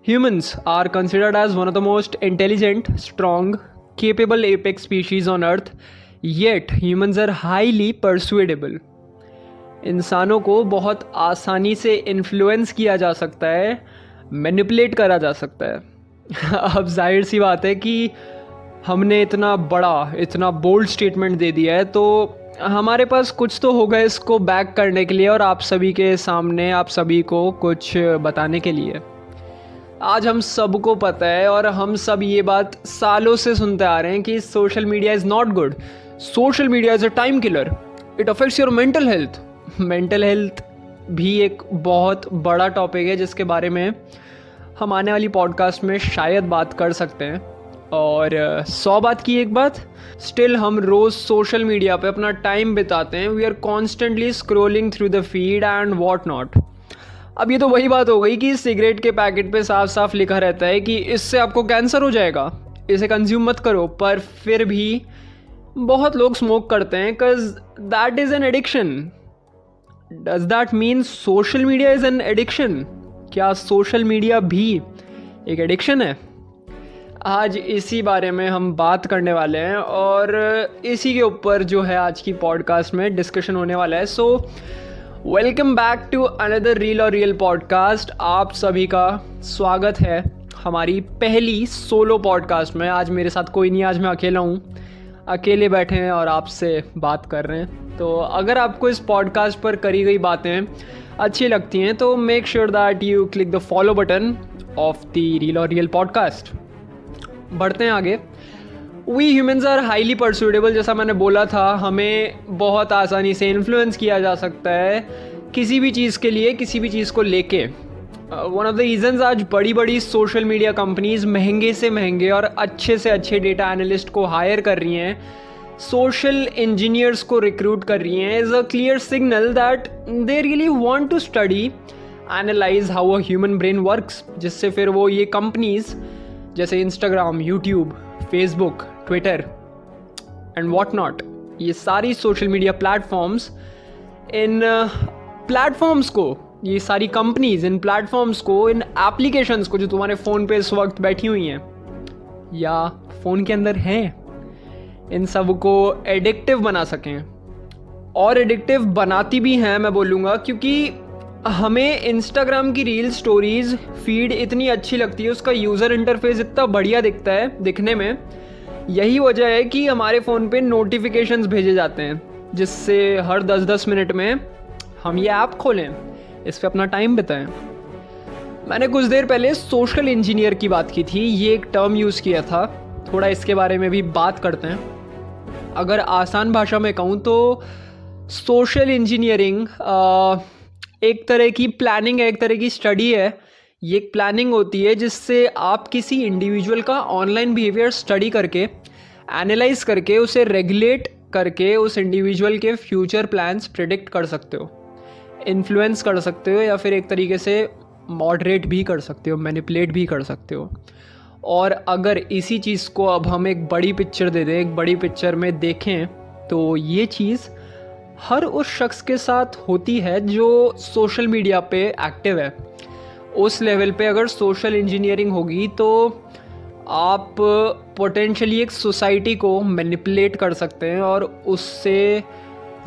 Humans are considered as one of the most intelligent, strong, capable apex species on Earth, yet humans are highly persuadable. इंसानों को बहुत आसानी से influence किया जा सकता है, मैनिपुलेट करा जा सकता है। अब जाहिर सी बात है कि हमने इतना बड़ा, इतना बोल्ड स्टेटमेंट दे दिया है, तो हमारे पास कुछ तो होगा इसको बैक करने के लिए और आप सभी के सामने, आप सभी को कुछ बताने के लिए। आज हम सबको पता है और हम सब ये बात सालों से सुनते आ रहे हैं कि social media is not good, social media is a time killer, it affects your mental health. Mental health भी एक बहुत बड़ा टॉपिक है जिसके बारे में हम आने वाली पॉडकास्ट में शायद बात कर सकते हैं। और 100 बात की एक बात, स्टिल हम रोज़ सोशल मीडिया पे अपना टाइम बिताते हैं। We are constantly scrolling through the feed and what not. अब ये तो वही बात हो गई कि सिगरेट के पैकेट पे साफ साफ लिखा रहता है कि इससे आपको कैंसर हो जाएगा, इसे कंज्यूम मत करो, पर फिर भी बहुत लोग स्मोक करते हैं because that is an addiction. Does that mean social media is an addiction? क्या सोशल मीडिया भी एक एडिक्शन है? आज इसी बारे में हम बात करने वाले हैं और इसी के ऊपर जो है आज की पॉडकास्ट में डिस्कशन होने वाला है। So welcome back to another reel और रियल पॉडकास्ट। आप सभी का स्वागत है हमारी पहली सोलो पॉडकास्ट में। आज मेरे साथ कोई नहीं, आज मैं अकेला हूँ, अकेले बैठे हैं और आपसे बात कर रहे हैं। तो अगर आपको इस पॉडकास्ट पर करी गई बातें अच्छी लगती हैं तो make sure that you click the follow button of the reel और रियल पॉडकास्ट। बढ़ते हैं आगे। We humans are highly persuadable. जैसा मैंने बोला था, हमें बहुत आसानी से इन्फ्लुएंस किया जा सकता है किसी भी चीज़ के लिए, किसी भी चीज़ को लेके। वन ऑफ द रीजंस आज बड़ी बड़ी सोशल मीडिया कंपनीज महंगे से महंगे और अच्छे से अच्छे डेटा एनालिस्ट को हायर कर रही हैं, सोशल इंजीनियर्स को रिक्रूट कर रही हैं, is a clear signal that they really want to study, analyse how a human brain works, जिससे फिर वो ये कंपनीज जैसे Instagram, YouTube, Facebook, Twitter and what not, ये सारी सोशल मीडिया प्लेटफॉर्म्स, इन प्लेटफॉर्म्स को, ये सारी कंपनीज इन प्लेटफॉर्म्स को, इन एप्लीकेशंस को जो तुम्हारे फ़ोन पे इस वक्त बैठी हुई हैं या फ़ोन के अंदर हैं, इन सब को एडिक्टिव बना सकें। और एडिक्टिव बनाती भी हैं मैं बोलूँगा, क्योंकि हमें इंस्टाग्राम की रील स्टोरीज़ फीड इतनी अच्छी लगती है, उसका यूज़र इंटरफेस इतना बढ़िया दिखता है दिखने में। यही वजह है कि हमारे फ़ोन पे नोटिफिकेशंस भेजे जाते हैं, जिससे हर 10-10 मिनट में हम ये ऐप खोलें, इस पर अपना टाइम बिताएं। मैंने कुछ देर पहले सोशल इंजीनियर की बात की थी, ये एक टर्म यूज़ किया था, थोड़ा इसके बारे में भी बात करते हैं। अगर आसान भाषा में कहूँ तो सोशल इंजीनियरिंग एक तरह की प्लानिंग है, एक तरह की स्टडी है। ये एक प्लानिंग होती है जिससे आप किसी इंडिविजुअल का ऑनलाइन बिहेवियर स्टडी करके, एनालाइज करके, उसे रेगुलेट करके उस इंडिविजुअल के फ्यूचर प्लान्स प्रिडिक्ट कर सकते हो, इन्फ्लुएंस कर सकते हो, या फिर एक तरीके से मॉडरेट भी कर सकते हो, मैनिपुलेट भी कर सकते हो। और अगर इसी चीज़ को अब हम एक बड़ी पिक्चर दे दें, एक बड़ी पिक्चर में देखें, तो ये चीज़ हर उस शख्स के साथ होती है जो सोशल मीडिया पे एक्टिव है। उस लेवल पे अगर सोशल इंजीनियरिंग होगी तो आप पोटेंशियली एक सोसाइटी को मैनिपुलेट कर सकते हैं और उससे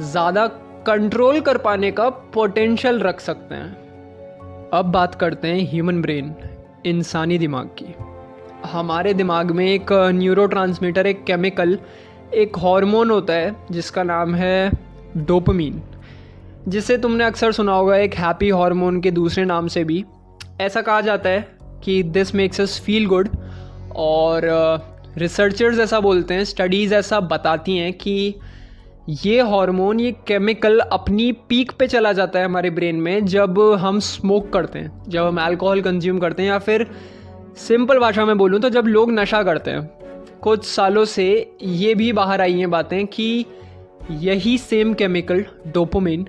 ज़्यादा कंट्रोल कर पाने का पोटेंशियल रख सकते हैं। अब बात करते हैं ह्यूमन ब्रेन, इंसानी दिमाग की। हमारे दिमाग में एक न्यूरोट्रांसमीटर, एक केमिकल, एक हार्मोन होता है जिसका नाम है डोपामीन, जिसे तुमने अक्सर सुना होगा एक हैप्पी हार्मोन के दूसरे नाम से भी। ऐसा कहा जाता है कि this makes us feel good, और रिसर्चर्स ऐसा बोलते हैं, स्टडीज़ ऐसा बताती हैं कि ये हार्मोन, ये केमिकल अपनी पीक पे चला जाता है हमारे ब्रेन में जब हम स्मोक करते हैं, जब हम अल्कोहल कंज्यूम करते हैं, या फिर सिंपल भाषा में बोलूँ तो जब लोग नशा करते हैं। कुछ सालों से ये भी बाहर आई हैं बातें कि यही सेम केमिकल डोपामिन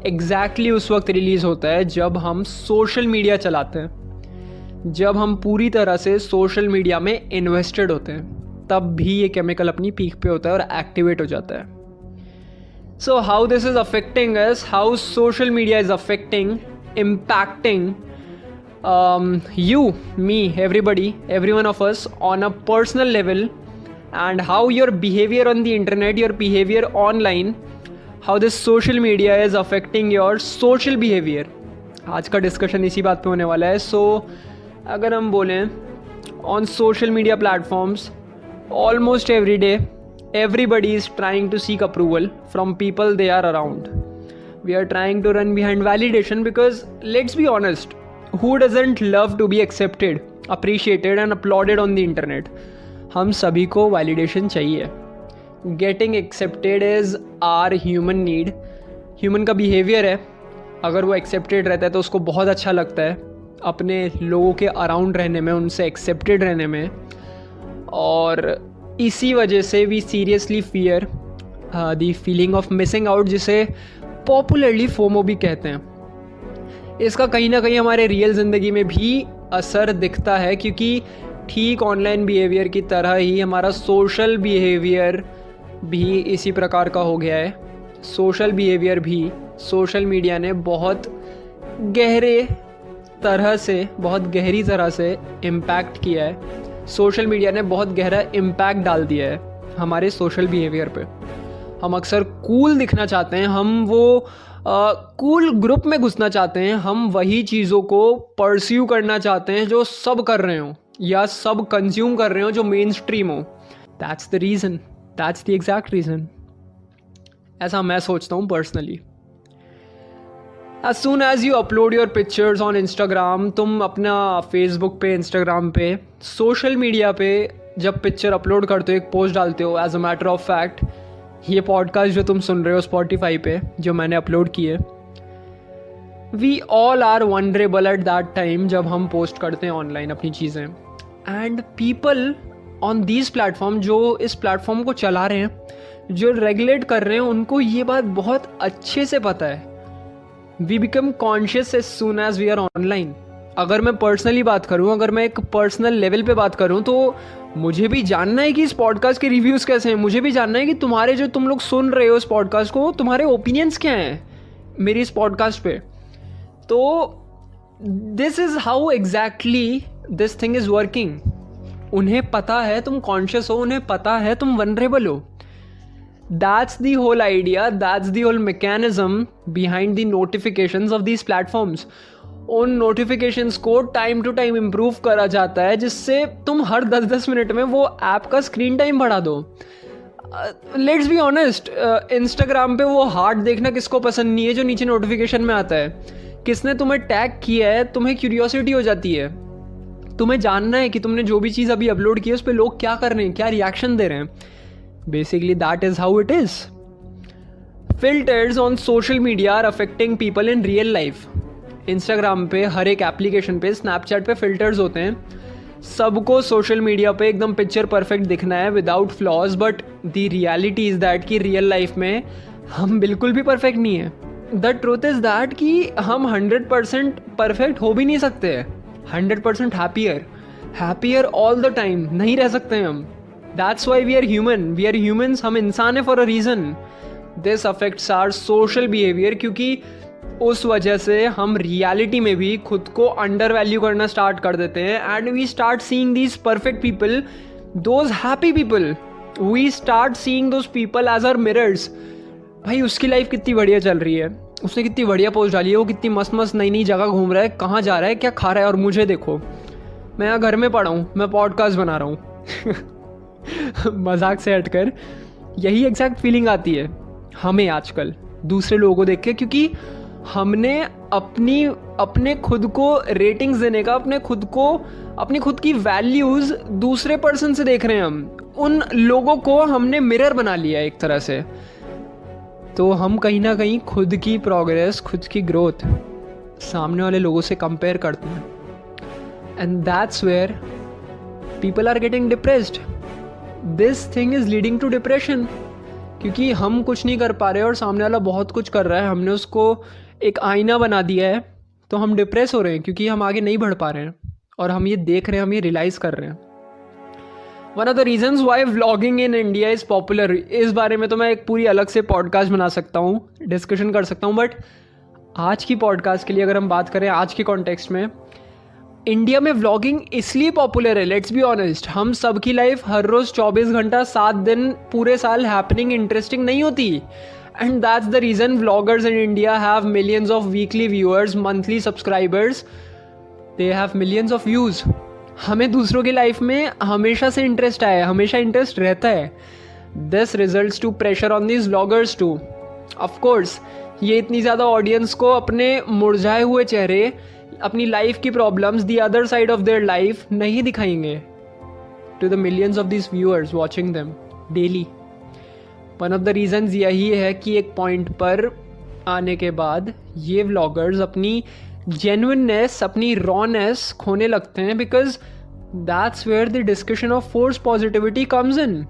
एग्जैक्टली उस वक्त रिलीज़ होता है जब हम सोशल मीडिया चलाते हैं, जब हम पूरी तरह से सोशल मीडिया में इन्वेस्टेड होते हैं, तब भी ये केमिकल अपनी पीक पे होता है और एक्टिवेट हो जाता है। So how this is affecting us, how social media is affecting, impacting you, me, everybody, every one of us on a personal level, and how your behavior on the internet, your behavior online, how this social media is affecting your social behavior. आज का discussion इसी बात पे होने वाला है. सो अगर हम बोलें on social media platforms, almost every day everybody is trying to seek approval from people they are around. We are trying to run behind validation because, let's be honest, who doesn't love to be accepted, appreciated and applauded on the internet? हम सभी को validation चाहिए. Getting accepted is our human need. Human का behavior है, अगर वो accepted रहता है तो उसको बहुत अच्छा लगता है अपने लोगों के अराउंड रहने में, उनसे एक्सेप्टेड रहने में. और इसी वजह से we seriously fear the feeling of missing out, जिसे पॉपुलरली फोमो भी कहते हैं. इसका कहीं ना कहीं हमारे रियल ज़िंदगी में भी असर दिखता है, क्योंकि ठीक ऑनलाइन बिहेवियर की तरह ही हमारा सोशल बिहेवियर भी इसी प्रकार का हो गया है. सोशल बिहेवियर भी सोशल मीडिया ने बहुत गहरी तरह से इम्पैक्ट किया है. सोशल मीडिया ने बहुत गहरा इम्पैक्ट डाल दिया है हमारे सोशल बिहेवियर पे. हम अक्सर कूल दिखना चाहते हैं, हम वो कूल ग्रुप में घुसना चाहते हैं, हम वही चीज़ों को परस्यू करना चाहते हैं जो सब कर रहे हो या सब कंज्यूम कर रहे हो, जो मेन स्ट्रीम हो. That's the reason, that's the exact reason. ऐसा मैं सोचता हूँ personally. As soon as you upload your pictures on Instagram, तुम अपना Facebook पे, Instagram पे, सोशल मीडिया पे जब पिक्चर अपलोड करते हो, एक पोस्ट डालते हो, as a matter of fact ये पॉडकास्ट जो तुम सुन रहे हो Spotify पे जो मैंने अपलोड किए, we all are vulnerable at that time जब हम पोस्ट करते हैं ऑनलाइन अपनी चीज़ें. And people on these platform, जो इस प्लेटफॉर्म को चला रहे हैं, जो रेगुलेट कर रहे हैं, उनको ये बात बहुत अच्छे से पता है. We become conscious as soon as we are online. अगर मैं पर्सनली बात करूं, अगर मैं एक पर्सनल लेवल पे बात करूं, तो मुझे भी जानना है कि इस पॉडकास्ट के रिव्यूज़ कैसे हैं. मुझे भी जानना है कि तुम्हारे जो तुम लोग सुन रहे हो इस पॉडकास्ट को, तुम्हारे ओपिनियंस क्या हैं मेरी इस पॉडकास्ट पे. तो this is how exactly this thing is working. उन्हें पता है तुम कॉन्शियस हो, उन्हें पता है तुम वनरेबल हो. That's the whole idea, that's the whole mechanism behind the notifications of these platforms. उन नोटिफिकेशंस को टाइम टू टाइम इम्प्रूव करा जाता है, जिससे तुम हर 10-10 मिनट में वो ऐप का स्क्रीन टाइम बढ़ा दो. लेट्स बी ऑनेस्ट, इंस्टाग्राम पे वो हार्ट देखना किसको पसंद नहीं है जो नीचे नोटिफिकेशन में आता है. किसने तुम्हें टैग किया है, तुम्हें क्यूरियोसिटी हो जाती है, तुम्हें जानना है कि तुमने जो भी चीज़ अभी अपलोड की है उस पर लोग क्या कर रहे हैं, क्या रिएक्शन दे रहे हैं. Basically, that is how it is. Filters on social media are affecting people in real life. Instagram पे, हर एक एप्लीकेशन पे, Snapchat पे फिल्टर्स होते हैं. सबको सोशल मीडिया पे एकदम पिक्चर परफेक्ट दिखना है without flaws, but the reality is that कि रियल लाइफ में हम बिल्कुल भी परफेक्ट नहीं है. द ट्रूथ इज़ दैट कि हम 100% परफेक्ट हो भी नहीं सकते. 100% हैप्पियर ऑल द टाइम नहीं रह सकते हम. That's why we are human. We are humans. हम इंसान हैं for a reason. This affects our social behavior, क्योंकि उस वजह से हम रियलिटी में भी खुद को अंडर वैल्यू करना स्टार्ट कर देते हैं. And we start seeing these perfect people, those happy people. We start seeing those people as our mirrors. भाई उसकी लाइफ कितनी बढ़िया चल रही है, उसने कितनी बढ़िया पोस्ट डाली है, वो कितनी मस्त मस्त नई नई जगह घूम रहा है, कहाँ जा रहा है, क्या खा रहा है, और मुझे देखो मैं यहाँ घर में पड़ा हूँ, मैं पॉडकास्ट बना रहा हूँ. मजाक से हटकर यही एग्जैक्ट फीलिंग आती है हमें आजकल दूसरे लोगों को देख के, क्योंकि हमने अपने खुद को रेटिंग्स देने का, अपनी खुद की वैल्यूज़ दूसरे पर्सन से देख रहे हैं. हम उन लोगों को हमने मिरर बना लिया एक तरह से. तो हम कहीं ना कहीं खुद की प्रोग्रेस, खुद की ग्रोथ सामने वाले लोगों से कंपेयर करते हैं. And that's where people are getting depressed. This thing is leading to depression, क्योंकि हम कुछ नहीं कर पा रहे और सामने वाला बहुत कुछ कर रहा है. हमने उसको एक आईना बना दिया है, तो हम डिप्रेस हो रहे हैं क्योंकि हम आगे नहीं बढ़ पा रहे हैं और हम ये देख रहे हैं, हम ये रियलाइज़ कर रहे हैं. One of the reasons why vlogging in India is popular, इस बारे में तो मैं एक पूरी अलग से पॉडकास्ट बना सकता हूँ, डिस्कशन कर सकता हूँ. बट आज की पॉडकास्ट के लिए अगर हम बात करें आज के कॉन्टेक्स्ट में, इंडिया में व्लॉगिंग इसलिए पॉपुलर है, लेट्स बी ऑनेस्ट, हम सबकी लाइफ हर रोज़ 24 घंटा 7 दिन पूरे साल हैपनिंग इंटरेस्टिंग नहीं होती. And that's the reason vloggers in India have millions of weekly viewers, monthly subscribers, they have millions of views. हमें दूसरों की लाइफ में हमेशा से इंटरेस्ट आया है, हमेशा इंटरेस्ट रहता है. This results to pressure on these vloggers too. Of course ये इतनी ज़्यादा ऑडियंस को अपने मुरझाए हुए चेहरे, अपनी लाइफ की problems, the other side of their life नहीं दिखाएंगे to the millions of this viewers watching them daily. One of the reasons यही है कि एक पॉइंट पर आने के बाद ये व्लॉगर्स अपनी जेन्युइननेस, अपनी रॉनेस खोने लगते हैं, because that's where the discussion of force positivity comes in.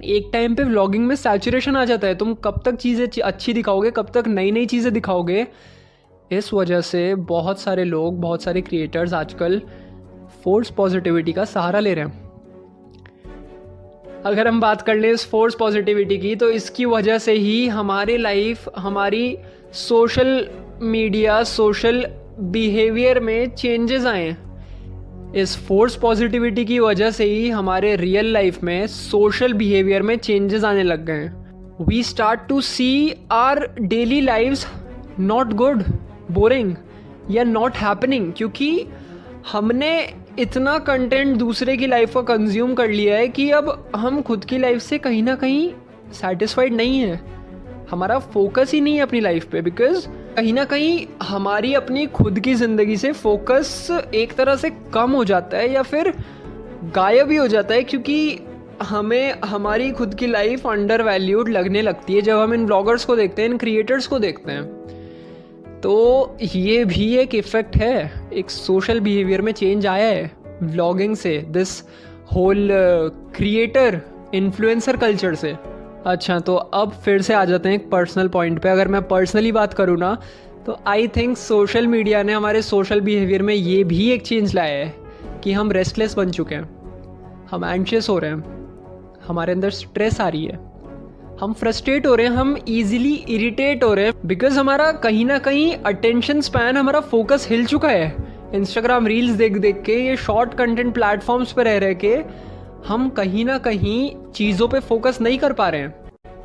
एक टाइम पे व्लॉगिंग में सैचुरेशन आ जाता है. तुम कब तक चीज़ें अच्छी दिखाओगे, कब तक नई नई चीज़ें दिखाओगे. इस वजह से बहुत सारे लोग, बहुत सारे क्रिएटर्स आजकल फोर्स पॉजिटिविटी का सहारा ले रहे हैं. अगर हम बात कर लें इस फोर्स पॉजिटिविटी की, तो इसकी वजह से ही हमारी लाइफ, हमारी सोशल मीडिया, सोशल बिहेवियर में चेंजेस आए हैं. इस फोर्स पॉजिटिविटी की वजह से ही हमारे रियल लाइफ में, सोशल बिहेवियर में चेंजेस आने लग गए हैं. We start to see our daily lives not good, boring या नॉट हैपनिंग, क्योंकि हमने इतना कंटेंट दूसरे की लाइफ का कंज्यूम कर लिया है कि अब हम खुद की लाइफ से कहीं ना कहीं सेटिस्फाइड नहीं है. हमारा फोकस ही नहीं है अपनी लाइफ पे, बिकॉज कहीं ना कहीं हमारी अपनी खुद की ज़िंदगी से फोकस एक तरह से कम हो जाता है या फिर गायब ही हो जाता है, क्योंकि हमें हमारी खुद की लाइफ अंडर वैल्यूड लगने लगती है जब हम इन ब्लॉगर्स को देखते हैं, इन क्रिएटर्स को देखते हैं. तो ये भी एक इफ़ेक्ट है, एक सोशल बिहेवियर में चेंज आया है व्लॉगिंग से, this whole creator influencer culture से. अच्छा, तो अब फिर से आ जाते हैं एक पर्सनल पॉइंट पे. अगर मैं पर्सनली बात करूँ ना, तो आई थिंक सोशल मीडिया ने हमारे सोशल बिहेवियर में ये भी एक चेंज लाया है कि हम रेस्टलेस बन चुके हैं, हम एंशियस हो रहे हैं, हमारे अंदर स्ट्रेस आ रही है, हम फ्रस्ट्रेट हो रहे हैं, हम इजीली इरिटेट हो रहे हैं, बिकॉज हमारा कहीं ना कहीं अटेंशन स्पैन, हमारा फोकस हिल चुका है. इंस्टाग्राम रील्स देख देख के, ये शॉर्ट कंटेंट प्लेटफॉर्म्स पर रह के हम कहीं ना कहीं चीज़ों पे फोकस नहीं कर पा रहे हैं.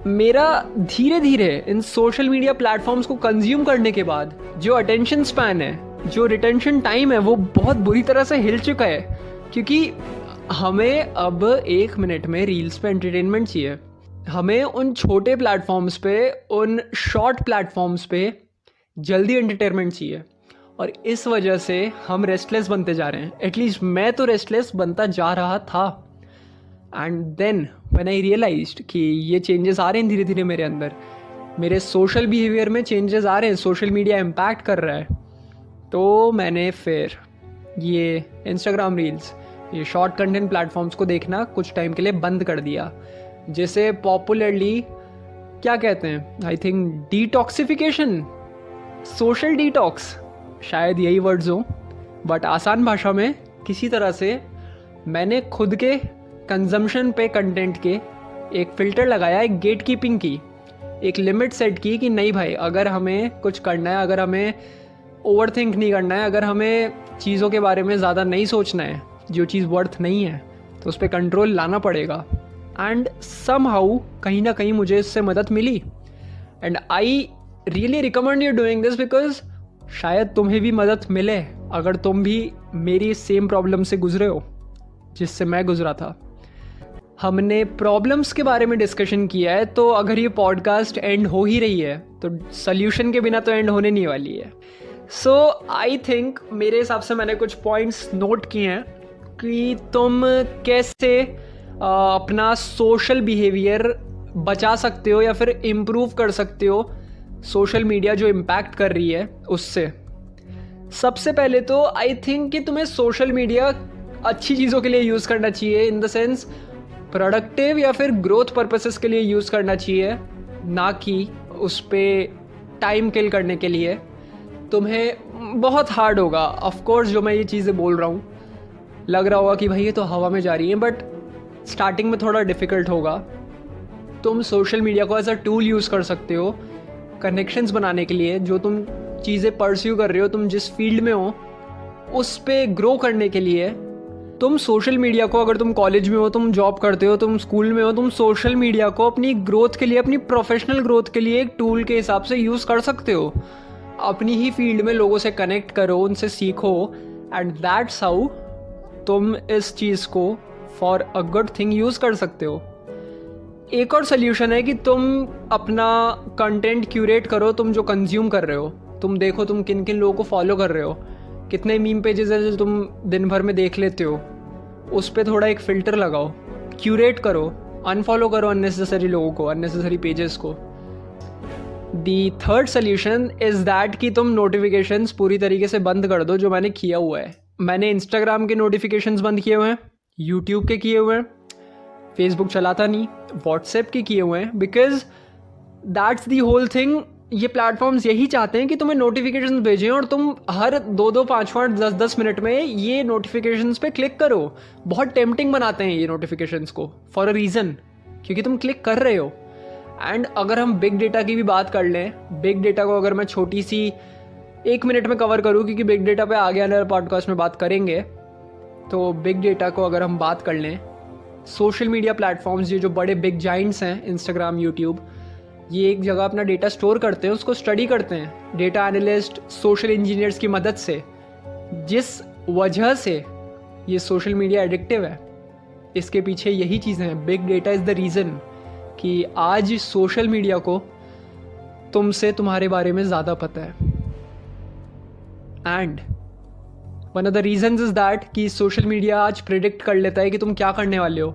मेरा धीरे धीरे इन सोशल मीडिया प्लेटफॉर्म्स को कंज्यूम करने के बाद जो अटेंशन स्पैन है, जो रिटेंशन टाइम है, वो बहुत बुरी तरह से हिल चुका है, क्योंकि हमें अब 1 मिनट में रील्स पे एंटरटेनमेंट चाहिए. हमें उन छोटे प्लेटफॉर्म्स पे, उन शॉर्ट प्लेटफॉर्म्स पे जल्दी एंटरटेनमेंट चाहिए. और इस वजह से हम रेस्टलेस बनते जा रहे हैं. एटलीस्ट मैं तो रेस्टलेस बनता जा रहा था. And then when I realised कि ये चेंजेस आ रहे हैं धीरे धीरे मेरे अंदर, मेरे सोशल बिहेवियर में चेंजेस आ रहे हैं, सोशल मीडिया इम्पैक्ट कर रहा है, तो मैंने फिर ये इंस्टाग्राम रील्स, ये शॉर्ट कंटेंट प्लेटफॉर्म्स को देखना कुछ टाइम के लिए बंद कर दिया. जैसे पॉपुलरली क्या कहते हैं, I think detoxification, social detox, शायद यही वर्ड्स हो. बट आसान भाषा में किसी तरह से मैंने खुद के कंजम्पशन पे कंटेंट के एक फ़िल्टर लगाया, एक गेट कीपिंग की, एक लिमिट सेट की कि नहीं भाई, अगर हमें कुछ करना है, अगर हमें ओवर थिंक नहीं करना है, अगर हमें चीज़ों के बारे में ज़्यादा नहीं सोचना है, जो चीज़ वर्थ नहीं है, तो उस पर कंट्रोल लाना पड़ेगा. एंड समहाउ कहीं ना कहीं मुझे इससे मदद मिली. And I really recommend you doing this, because शायद तुम्हें भी मदद मिले अगर तुम भी मेरी सेम प्रॉब्लम से गुजरे हो जिससे मैं गुजरा था. हमने प्रॉब्लम्स के बारे में डिस्कशन किया है, तो अगर ये पॉडकास्ट एंड हो ही रही है तो सल्यूशन के बिना तो एंड होने नहीं वाली है. सो आई थिंक मेरे हिसाब से मैंने कुछ पॉइंट्स नोट किए हैं कि तुम कैसे अपना सोशल बिहेवियर बचा सकते हो या फिर इम्प्रूव कर सकते हो सोशल मीडिया जो इम्पैक्ट कर रही है उससे. सबसे पहले तो आई थिंक कि तुम्हें सोशल मीडिया अच्छी चीज़ों के लिए यूज़ करना चाहिए, इन द सेंस प्रोडक्टिव या फिर ग्रोथ पर्पसेस के लिए यूज़ करना चाहिए, ना कि उस पर टाइम किल करने के लिए. तुम्हें बहुत हार्ड होगा, ऑफ कोर्स, जो मैं ये चीज़ें बोल रहा हूँ, लग रहा होगा कि भाई ये तो हवा में जा रही है, बट स्टार्टिंग में थोड़ा डिफ़िकल्ट होगा. तुम सोशल मीडिया को एज अ टूल यूज़ कर सकते हो कनेक्शंस बनाने के लिए. जो तुम चीज़ें परस्यू कर रहे हो, तुम जिस फील्ड में हो, उस पे ग्रो करने के लिए तुम सोशल मीडिया को, अगर तुम कॉलेज में हो, तुम जॉब करते हो, तुम स्कूल में हो, तुम सोशल मीडिया को अपनी ग्रोथ के लिए, अपनी प्रोफेशनल ग्रोथ के लिए एक टूल के हिसाब से यूज़ कर सकते हो। अपनी ही फील्ड में लोगों से कनेक्ट करो, उनसे सीखो, एंड दैट्स हाउ तुम इस चीज़ को for a good thing use कर सकते हो। एक और सोल्यूशन है कि तुम अपना कंटेंट क्यूरेट करो। तुम जो कंज्यूम कर रहे हो, तुम देखो तुम किन किन लोगों को फॉलो कर रहे हो, कितने मीम पेजेस हैं जो तुम दिन भर में देख लेते हो, उस पर थोड़ा एक फ़िल्टर लगाओ, क्यूरेट करो, अनफॉलो करो अननेसेसरी लोगों को, अननेसेसरी पेजेस को। दी थर्ड सोल्यूशन इज़ दैट कि तुम नोटिफिकेशंस पूरी तरीके से बंद कर दो, जो मैंने किया हुआ है। मैंने इंस्टाग्राम के नोटिफिकेशंस बंद किए हुए हैं, यूट्यूब के किए हुए हैं, फेसबुक चलाता नहीं, व्हाट्सएप के किए हुए हैं, because that's the whole thing. ये प्लेटफॉर्म्स यही चाहते हैं कि तुम्हें नोटिफिकेशंस भेजें और तुम हर 2-2, 5-5, 10-10 मिनट में ये नोटिफिकेशंस पे क्लिक करो। बहुत टेम्पटिंग बनाते हैं ये नोटिफिकेशंस को फॉर अ रीज़न, क्योंकि तुम क्लिक कर रहे हो। एंड अगर हम बिग डेटा की भी बात कर लें, बिग डेटा को अगर मैं छोटी सी 1 मिनट में कवर करूँ, क्योंकि बिग डेटा पे आगे आने वाले पॉडकास्ट में बात करेंगे, तो बिग डेटा को अगर हम बात कर लें, सोशल मीडिया प्लेटफॉर्म्स, ये जो बड़े बिग जाइंट्स हैं, इंस्टाग्राम, यूट्यूब, ये एक जगह अपना डेटा स्टोर करते हैं, उसको स्टडी करते हैं डेटा एनालिस्ट, सोशल इंजीनियर्स की मदद से। जिस वजह से ये सोशल मीडिया एडिक्टिव है, इसके पीछे यही चीज़ें हैं। Big data is the reason कि आज सोशल मीडिया को तुमसे तुम्हारे बारे में ज़्यादा पता है। And one of the reasons is that कि सोशल मीडिया आज प्रिडिक्ट कर लेता है कि तुम क्या करने वाले हो।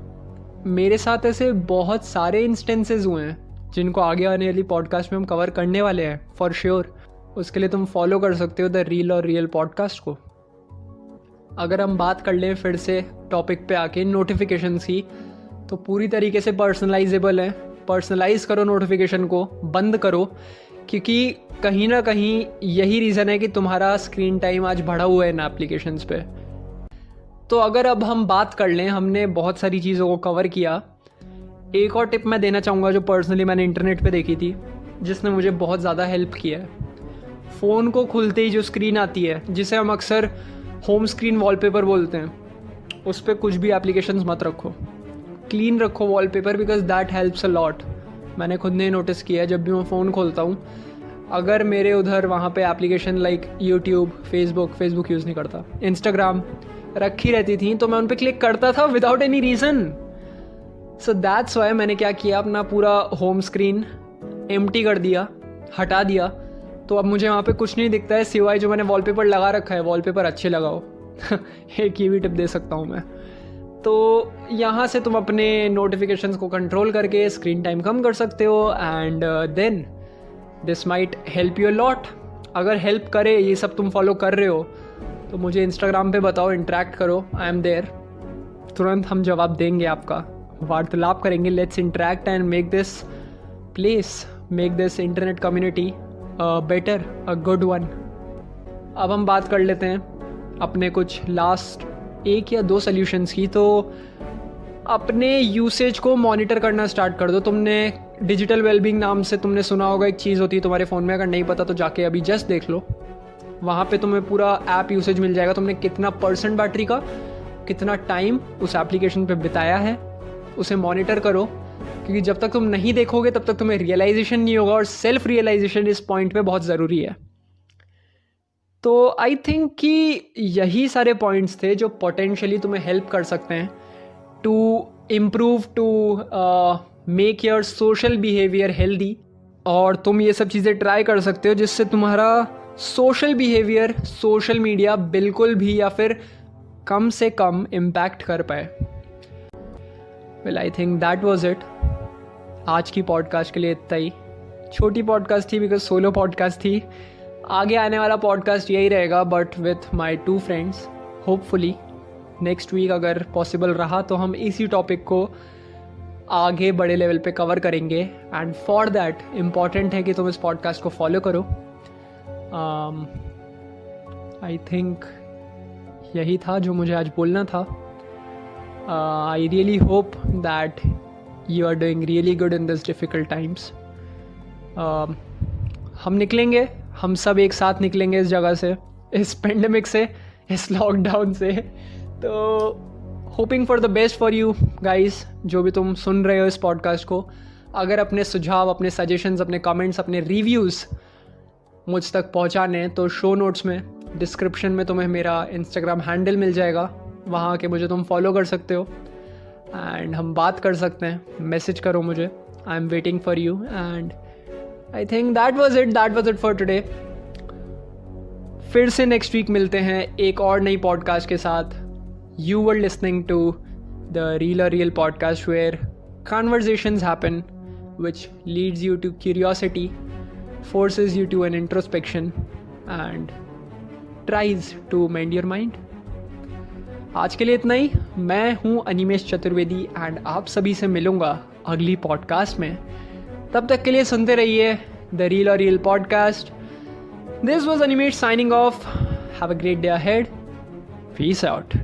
मेरे साथ ऐसे बहुत सारे इंस्टेंसेस हुए हैं जिनको आगे आने वाली पॉडकास्ट में हम कवर करने वाले हैं फॉर श्योर। उसके लिए तुम फॉलो कर सकते हो द रील और रियल पॉडकास्ट को। अगर हम बात कर लें फिर से टॉपिक पे आके नोटिफिकेशंस की, तो पूरी तरीके से पर्सनलाइजेबल है। पर्सनलाइज करो नोटिफिकेशन को, बंद करो, क्योंकि कहीं ना कहीं यही रीज़न है कि तुम्हारा स्क्रीन टाइम आज बढ़ा हुआ है इन एप्लीकेशंस पे। तो अगर अब हम बात कर लें, हमने बहुत सारी चीज़ों को कवर किया। एक और टिप मैं देना चाहूँगा जो पर्सनली मैंने इंटरनेट पे देखी थी, जिसने मुझे बहुत ज़्यादा हेल्प किया है। फ़ोन को खुलते ही जो स्क्रीन आती है, जिसे हम अक्सर होम स्क्रीन वॉलपेपर बोलते हैं, उस पर कुछ भी एप्लीकेशंस मत रखो, क्लीन रखो wallpaper, because that helps a lot. मैंने खुद ने नोटिस किया है, जब भी मैं फ़ोन खोलता हूँ, अगर मेरे उधर वहाँ पे application like YouTube, Facebook use नहीं करता, इंस्टाग्राम रखी रहती थी, तो मैं उन पर क्लिक करता था without any reason. So that's why मैंने क्या किया, अपना पूरा होम स्क्रीन एम्प्टी कर दिया, हटा दिया। तो अब मुझे वहाँ पे कुछ नहीं दिखता है सिवाय जो मैंने वॉलपेपर लगा रखा है। वॉलपेपर अच्छे लगाओ एक ये भी टिप दे सकता हूँ मैं। तो यहाँ से तुम अपने नोटिफिकेशंस को कंट्रोल करके स्क्रीन टाइम कम कर सकते हो, and then this might help you a lot. अगर हेल्प करे, ये सब तुम फॉलो कर रहे हो, तो मुझे इंस्टाग्राम पे बताओ, इंटरेक्ट करो, आई एम देयर। तुरंत हम जवाब देंगे, आपका वार्तालाप करेंगे। Let's interact and make this place, make this internet community better, a good one. अब हम बात कर लेते हैं अपने कुछ लास्ट 1 या 2 सोल्यूशंस की। तो अपने यूसेज को मॉनिटर करना स्टार्ट कर दो। तुमने डिजिटल वेलबींग नाम से तुमने सुना होगा, एक चीज़ होती है तुम्हारे फ़ोन में, अगर नहीं पता तो जाके अभी जस्ट देख लो। वहाँ पे तुम्हें पूरा ऐप यूसेज मिल जाएगा, तुमने कितना % बैटरी का, कितना टाइम उस एप्लीकेशन पे बिताया है, उसे मॉनिटर करो। क्योंकि जब तक तुम नहीं देखोगे तब तक तुम्हें रियलाइजेशन नहीं होगा, और सेल्फ रियलाइजेशन इस पॉइंट पे बहुत ज़रूरी है। तो आई थिंक कि यही सारे पॉइंट्स थे जो पोटेंशियली तुम्हें हेल्प कर सकते हैं to improve, to make your social behaviour healthy. और तुम ये सब चीज़ें ट्राई कर सकते हो जिससे तुम्हारा सोशल बिहेवियर, सोशल मीडिया बिल्कुल भी या फिर कम से कम इम्पैक्ट कर पाए। Well, I think that was it. आज की पॉडकास्ट के लिए इतना ही। छोटी पॉडकास्ट थी बिकॉज सोलो पॉडकास्ट थी। आगे आने वाला पॉडकास्ट यही रहेगा, but with my 2 friends. Hopefully next week अगर पॉसिबल रहा तो हम इसी टॉपिक को आगे बड़े लेवल पे कवर करेंगे। एंड फॉर दैट इम्पॉर्टेंट है कि तुम इस पॉडकास्ट को फॉलो करो। आई थिंक यही था जो मुझे आज बोलना था। I really hope that you are doing really good in this difficult times. हम निकलेंगे, हम सब एक साथ निकलेंगे इस जगह से, इस पेंडेमिक से, इस लॉकडाउन से। तो hoping for the best for you guys, जो भी तुम सुन रहे हो इस पॉडकास्ट को। अगर अपने सुझाव, अपने सजेशंस, अपने कमेंट्स, अपने रिव्यूज़ मुझ तक पहुंचाने तो शो नोट्स में, डिस्क्रिप्शन में तुम्हें मेरा इंस्टाग्राम हैंडल मिल जाएगा, वहाँ आके मुझे तुम फॉलो कर सकते हो एंड हम बात कर सकते हैं। मैसेज करो मुझे, I am waiting for you. And I think that was it for today. फिर से नेक्स्ट वीक मिलते हैं एक और नई पॉडकास्ट के साथ। You were listening to the real और real podcast where conversations happen which leads you to curiosity, forces you to an introspection and tries to mend your mind. आज के लिए इतना ही। मैं हूँ अनिमेश चतुर्वेदी एंड आप सभी से मिलूँगा अगली पॉडकास्ट में। तब तक के लिए सुनते रहिए द रियल और real podcast. This was Animesh signing off. Have a great day ahead. Peace out.